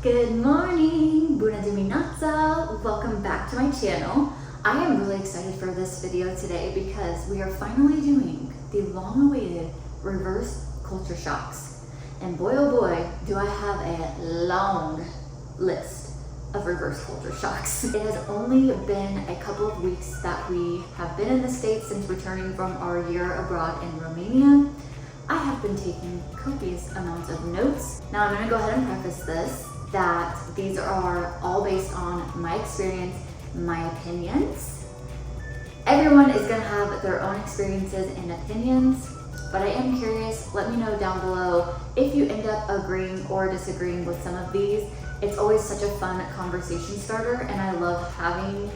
Good morning, bună dimineața, welcome back to my channel. I am really excited for this video today because we are finally doing the long-awaited reverse culture shocks. And boy oh boy, do I have a long list of reverse culture shocks. It has only been a couple of weeks that we have been in the States since returning from our year abroad in Romania. I have been taking copious amounts of notes. Now I'm gonna go ahead and preface this that these are all based on my experience, my opinions. Everyone is gonna have their own experiences and opinions, but I am curious, let me know down below if you end up agreeing or disagreeing with some of these. It's always such a fun conversation starter, and I love having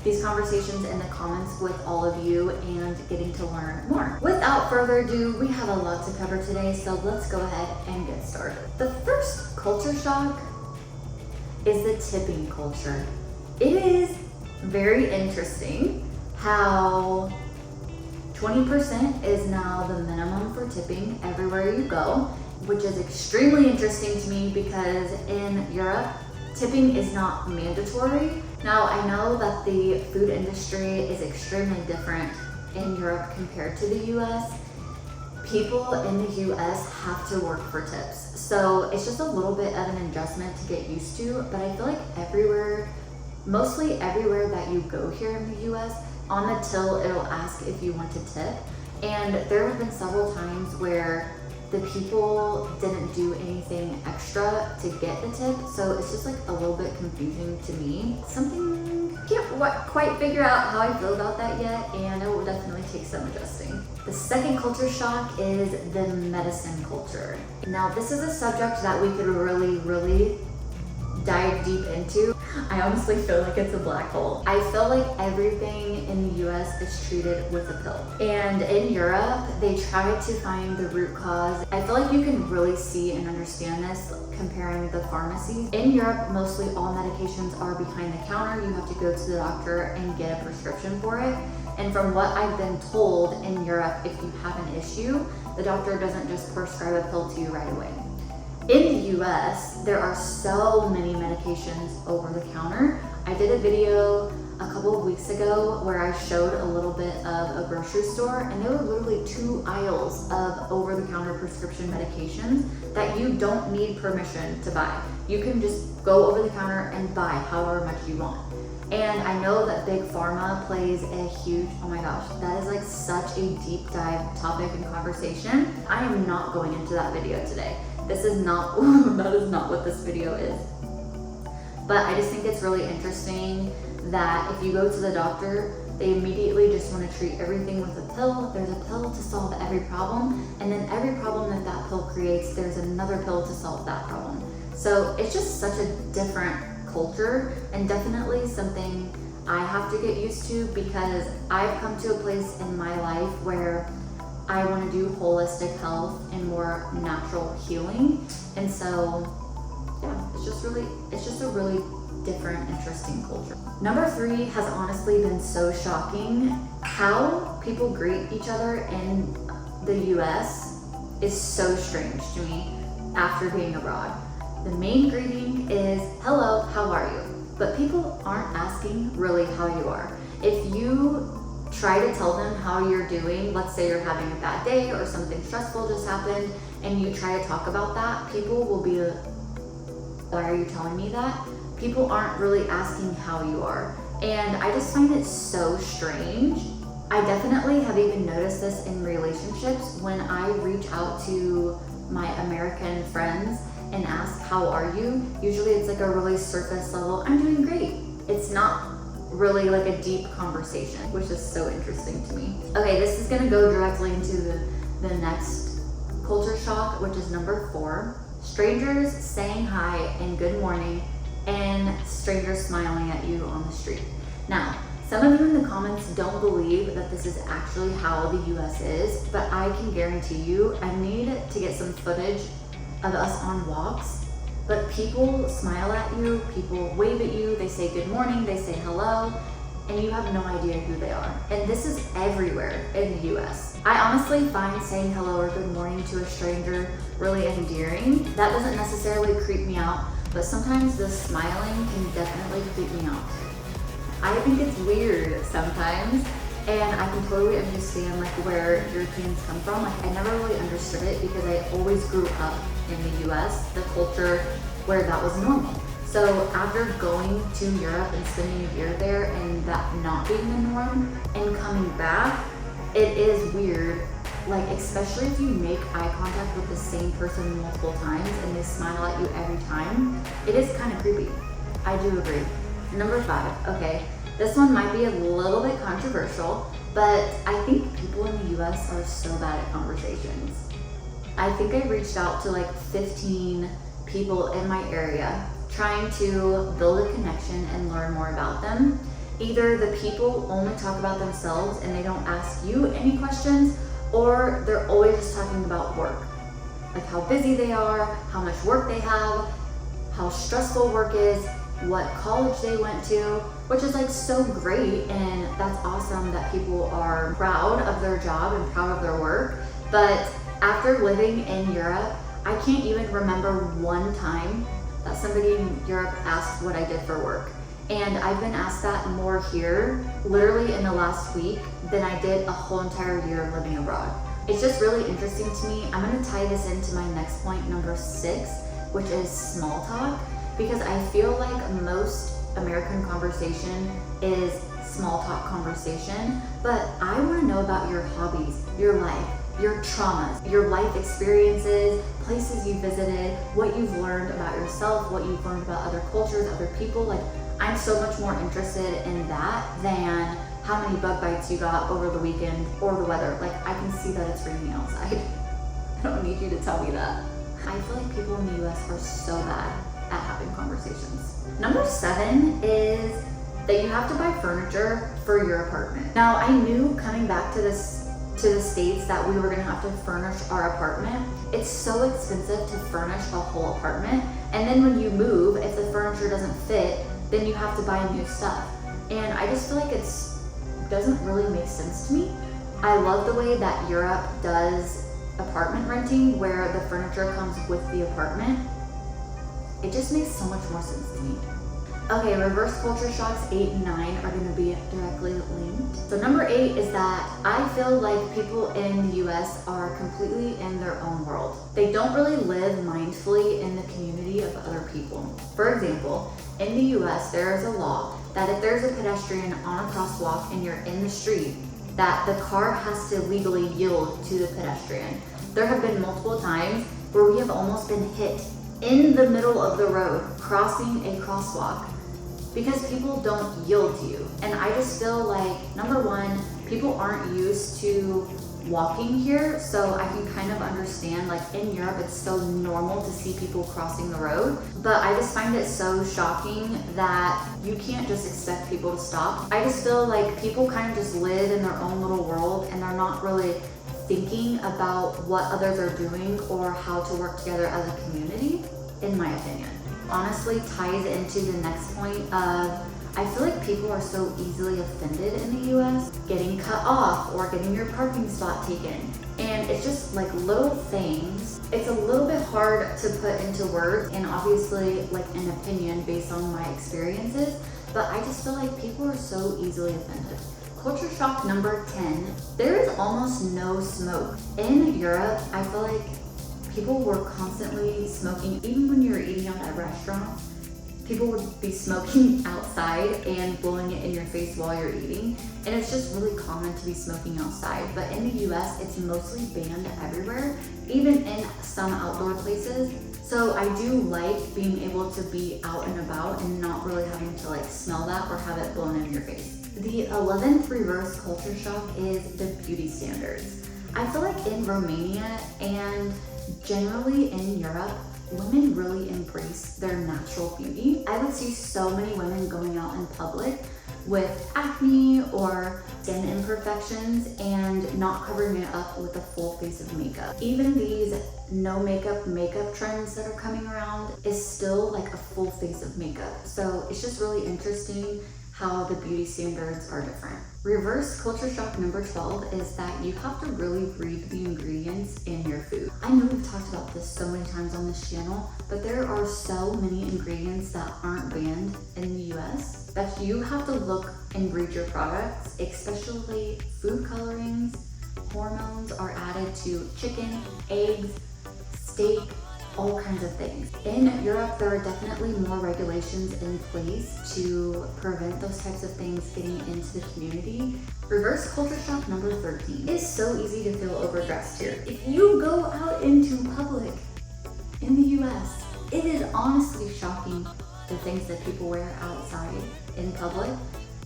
these conversations in the comments with all of you and getting to learn more. Without further ado, we have a lot to cover today, so let's go ahead and get started. The first culture shock is the tipping culture. It is very interesting how 20% is now the minimum for tipping everywhere you go, which is extremely interesting to me because in Europe, tipping is not mandatory. Now, I know that the food industry is extremely different in Europe compared to the US. People in the US have to work for tips. So it's just a little bit of an adjustment to get used to, but I feel like everywhere, mostly everywhere that you go here in the US, on the till, it'll ask if you want to tip. And there have been several times where the people didn't do anything extra to get the tip, so it's just like a little bit confusing to me. Can't quite figure out how I feel about that yet, and it will definitely take some adjusting. The second culture shock is the medicine culture. Now, this is a subject that we could really dive deep into. I honestly feel like it's a black hole. I feel like everything in the US is treated with a pill. And in Europe, they try to find the root cause. I feel like you can really see and understand this comparing the pharmacies. In Europe, mostly all medications are behind the counter. You have to go to the doctor and get a prescription for it. And from what I've been told in Europe, if you have an issue, the doctor doesn't just prescribe a pill to you right away. In the US, there are so many medications over the counter. I did a video a couple of weeks ago where I showed a little bit of a grocery store, and there were literally 2 aisles of over-the-counter prescription medications that you don't need permission to buy. You can just go over the counter and buy however much you want. And I know that Big Pharma plays a huge, oh my gosh, that is like such a deep dive topic and conversation. I am not going into that video today. This is not, that is not what this video is. But I just think it's really interesting that if you go to the doctor, they immediately just want to treat everything with a pill. There's a pill to solve every problem, and then every problem that that pill creates, there's another pill to solve that problem. So it's just such a different culture, and definitely something I have to get used to because I've come to a place in my life where I want to do holistic health and more natural healing. And so, yeah, it's just a really different, interesting culture. Number 3 has honestly been so shocking. How people greet each other in the US is so strange to me after being abroad. The main greeting is, hello, how are you? But people aren't asking really how you are. If you try to tell them how you're doing, let's say you're having a bad day or something stressful just happened, and you try to talk about that, people will be like, why are you telling me that? People aren't really asking how you are. And I just find it so strange. I definitely have even noticed this in relationships when I reach out to my American friends and ask, how are you? Usually it's like a really surface level, I'm doing great. It's not really like a deep conversation, which is so interesting to me. Okay, this is gonna go directly into the next culture shock, which is number 4. Strangers saying hi and good morning, and strangers smiling at you on the street. Now, some of you in the comments don't believe that this is actually how the US is, but I can guarantee you, I need to get some footage of us on walks, but people smile at you, people wave at you, they say good morning, they say hello, and you have no idea who they are. And this is everywhere in the US. I honestly find saying hello or good morning to a stranger really endearing. That doesn't necessarily creep me out, but sometimes the smiling can definitely creep me out. I think it's weird sometimes, and I can totally understand like where Europeans come from. Like I never really understood it because I always grew up in the US, the culture where that was normal. So after going to Europe and spending a year there and that not being the norm and coming back, it is weird. Like especially if you make eye contact with the same person multiple times and they smile at you every time, it is kind of creepy. I do agree. Number 5, okay. This one might be a little bit controversial, but I think people in the US are so bad at conversations. I think I reached out to like 15 people in my area trying to build a connection and learn more about them. Either the people only talk about themselves and they don't ask you any questions, or they're always just talking about work. Like how busy they are, how much work they have, how stressful work is, what college they went to, which is like so great, and that's awesome that people are proud of their job and proud of their work. But after living in Europe, I can't even remember one time that somebody in Europe asked what I did for work. And I've been asked that more here, literally in the last week, than I did a whole entire year living abroad. It's just really interesting to me. I'm gonna tie this into my next point, number 6, which is small talk, because I feel like most American conversation is small talk conversation, but I wanna know about your hobbies, your life, your traumas, your life experiences, places you visited, what you've learned about yourself, what you've learned about other cultures, other people. Like I'm so much more interested in that than how many bug bites you got over the weekend or the weather. Like I can see that it's raining outside. I don't need you to tell me that. I feel like people in the US are so bad at having conversations. Number 7 is that you have to buy furniture for your apartment. Now I knew coming back to the States that we were gonna have to furnish our apartment. It's so expensive to furnish a whole apartment. And then when you move, if the furniture doesn't fit, then you have to buy new stuff. And I just feel like it doesn't really make sense to me. I love the way that Europe does apartment renting where the furniture comes with the apartment. It just makes so much more sense to me. Okay, reverse culture shocks 8 and 9 are gonna be directly linked. So number 8 is that I feel like people in the US are completely in their own world. They don't really live mindfully in the community of other people. For example, in the US, there is a law that if there's a pedestrian on a crosswalk and you're in the street, that the car has to legally yield to the pedestrian. There have been multiple times where we have almost been hit in the middle of the road crossing a crosswalk because people don't yield to you. And I just feel like, number 1, people aren't used to walking here, so I can kind of understand, like in Europe it's so normal to see people crossing the road, but I just find it so shocking that you can't just expect people to stop. I just feel like people kind of just live in their own little world and they're not really thinking about what others are doing or how to work together as a community, in my opinion. Honestly ties into the next point of, I feel like people are so easily offended in the US, getting cut off or getting your parking spot taken. And it's just like little things. It's a little bit hard to put into words and obviously like an opinion based on my experiences, but I just feel like people are so easily offended. Culture shock number 10, there is almost no smoke. In Europe, I feel like people were constantly smoking, even when you were eating out at restaurants. People would be smoking outside and blowing it in your face while you're eating. And it's just really common to be smoking outside. But in the US, it's mostly banned everywhere, even in some outdoor places. So I do like being able to be out and about and not really having to like smell that or have it blown in your face. The 11th reverse culture shock is the beauty standards. I feel like in Romania and generally in Europe, women really embrace their natural beauty. I would see so many women going out in public with acne or skin imperfections and not covering it up with a full face of makeup. Even these no makeup trends that are coming around is still like a full face of makeup. So it's just really interesting how the beauty standards are different. Reverse culture shock number 12 is that you have to really read the ingredients in your food. I know we've talked about this so many times on this channel, but there are so many ingredients that aren't banned in the US that you have to look and read your products, especially food colorings. Hormones are added to chicken, eggs, steak, all kinds of things. In Europe, there are definitely more regulations in place to prevent those types of things getting into the community. Reverse culture shock number 13. It's so easy to feel overdressed here. If you go out into public in the US, it is honestly shocking the things that people wear outside in public.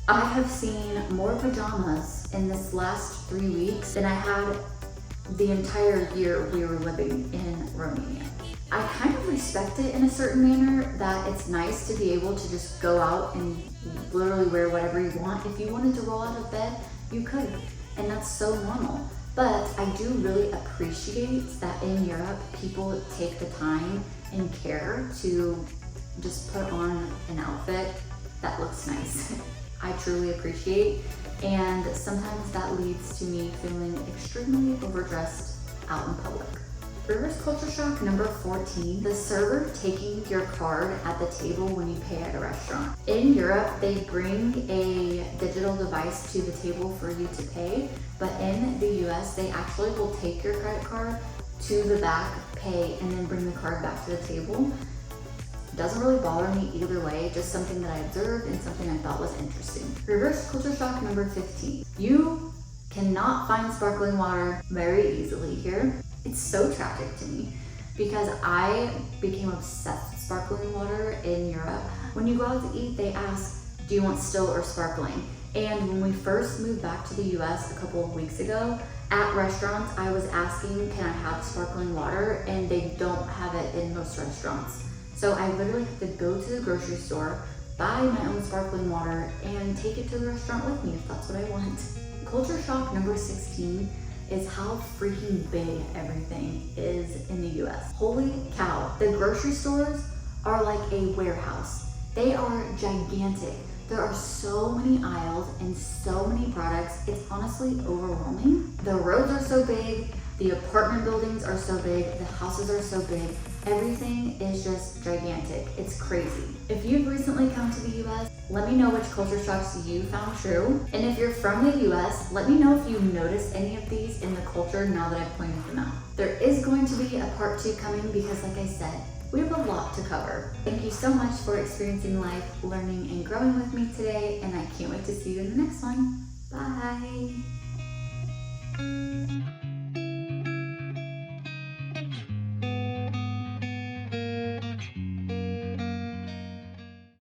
I have seen more pajamas in this last 3 weeks than I had the entire year we were living in Romania. I kind of respect it in a certain manner, that it's nice to be able to just go out and literally wear whatever you want. If you wanted to roll out of bed, you could, and that's so normal. But I do really appreciate that in Europe, people take the time and care to just put on an outfit that looks nice. I truly appreciate, and sometimes that leads to me feeling extremely overdressed out in public. Reverse culture shock number 14, the server taking your card at the table when you pay at a restaurant. In Europe, they bring a digital device to the table for you to pay, but in the US, they actually will take your credit card to the back, pay, and then bring the card back to the table. Doesn't really bother me either way, just something that I observed and something I thought was interesting. Reverse culture shock number 15. You cannot find sparkling water very easily here. It's so tragic to me because I became obsessed with sparkling water in Europe. When you go out to eat, they ask, do you want still or sparkling? And when we first moved back to the US a couple of weeks ago, at restaurants, I was asking, can I have sparkling water? And they don't have it in most restaurants. So I literally have to go to the grocery store, buy my own sparkling water, and take it to the restaurant with me if that's what I want. Culture shock number 16 is how freaking big everything is in the US. Holy cow, the grocery stores are like a warehouse. They are gigantic. There are so many aisles and so many products. It's honestly overwhelming. The roads are so big, the apartment buildings are so big, the houses are so big. Everything is just gigantic. It's crazy. If you've recently come to the US, let me know which culture shocks you found true. And if you're from the US, let me know if you noticed any of these in the culture now that I've pointed them out. There is going to be a part 2 coming because, like I said, we have a lot to cover. Thank you so much for experiencing life, learning, and growing with me today, and I can't wait to see you in the next one. Bye.